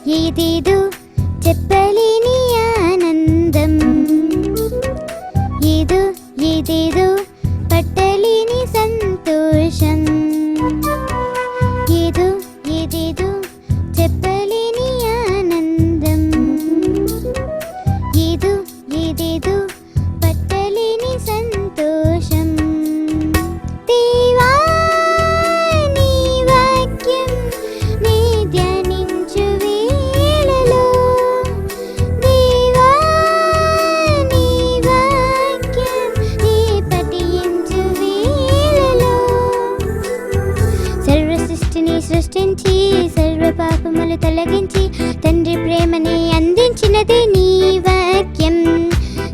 ఏదేదో చెప్పలేని ఆనందం, ఏదో ఏదేదో పట్టలేని సంతోషం, ఏదో ఏదేదో చెప్పలేని ఆనందం, ఏదో ఏదేదో పట్టలేని సంతోషం. దేవా నీ వాక్యం నీ ధ్యానించు వేళలో, దేవా నీ వాక్యం నీ పఠించు వేళలో, సర్వ సృష్టిని సృష్టించి సర్వ పాపములు తొలగించి తండ్రి ప్రేమని అందించినది నీ వాక్యం.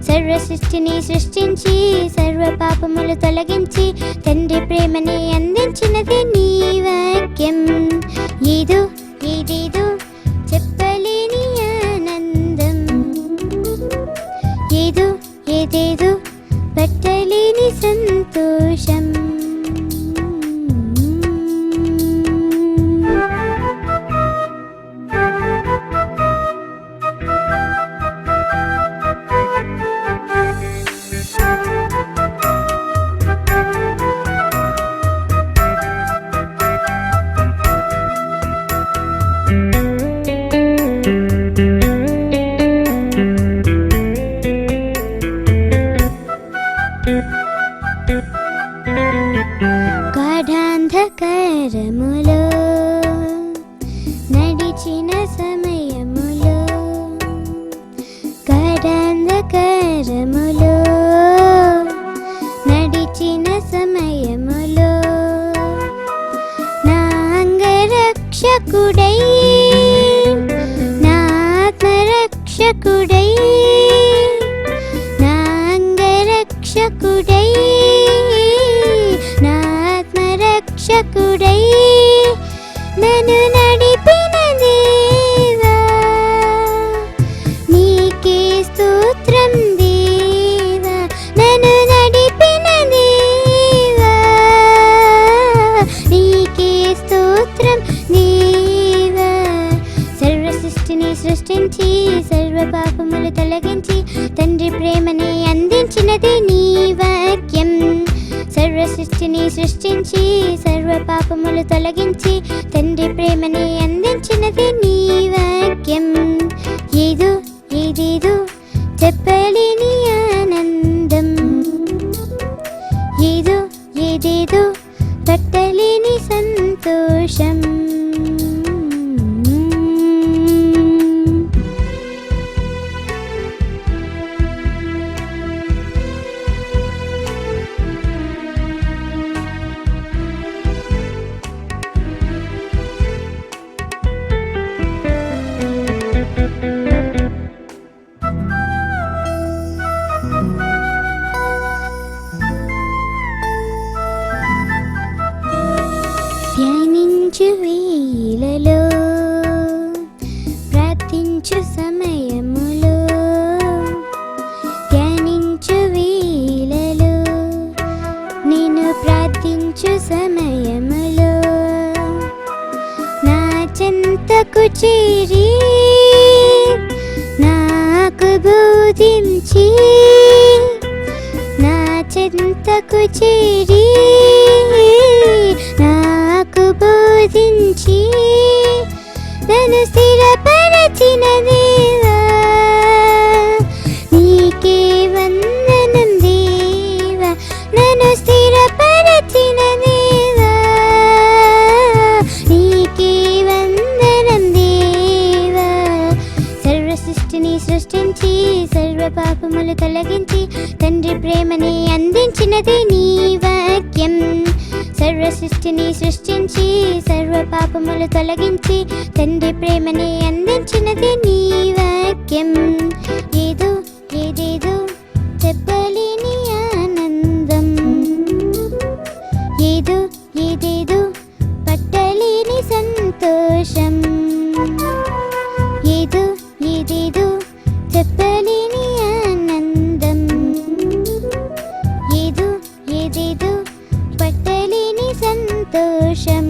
సర్వ సృష్టిని సృష్టించి సర్వ పాపములు తొలగించి తండ్రి ప్రేమని అందించినది నీ వాక్యం. ఏదో ఏదేదో చెప్పలేని ఆనందం, ఏదో ఏదేదో పట్టలేని సంతోషం. గాఢాంధకారములో నడిచిన సమయములో, గాఢాంధకారములో నడిచిన సమయములో, నా అంగరక్షకుడై నా ఆత్మరక్షకుడై, నా అంగరక్షకుడై నా ఆత్మరక్షకుడై నన్ను నడిపిన దేవా నీకే స్తోత్రం దేవా, నన్ను నడిపిన దేవా నీకే స్తోత్రం దేవా. సర్వ సృష్టిని సృష్టించి సర్వ పాపములు తొలగించి తండ్రి ప్రేమని అందించినది నీ వాక్యం. సర్వ సృష్టిని సృష్టించి సర్వ పాపములు తొలగించి తండ్రి ప్రేమని అందించినది నీ వాక్యం. ఏదో ఏదేదో చెప్పలేని ఆనందం, ఏదో ఏదేదో పట్టలేని సంతోషం. ధ్యానించు వేళలో ప్రార్థించు సమయములో, ధ్యానించు వేళలో నేను ప్రార్థించు సమయములో, నా చెంతకు చేరి నాకు బోధించి, నా చెంతకు చేరి నాకు బోధించి నన్ను స్థిరపరచిన దేవా నీకే వందనం దేవా, నన్ను స్థిరపరచిన దేవా నీకే వందనం దేవా. సర్వ సృష్టిని సృష్టించి సర్వ పాపములు తొలగించి తండ్రి ప్రేమని అందించినది నీ వాక్యం. సర్వ సృష్టిని సృష్టించి సర్వ పాపములు తొలగించి తండ్రి ప్రేమని అందించినది నీ వాక్యం. ఏదో ఏదేదో చెప్పలేని ఆనందం, ఏదో ఏదేదో పట్టలేని సంతోషం, ఏదో ఏదేదో చెప్పలేని ఆనందం, ఏదో ఏదేదో పట్టలేని సంతోషం.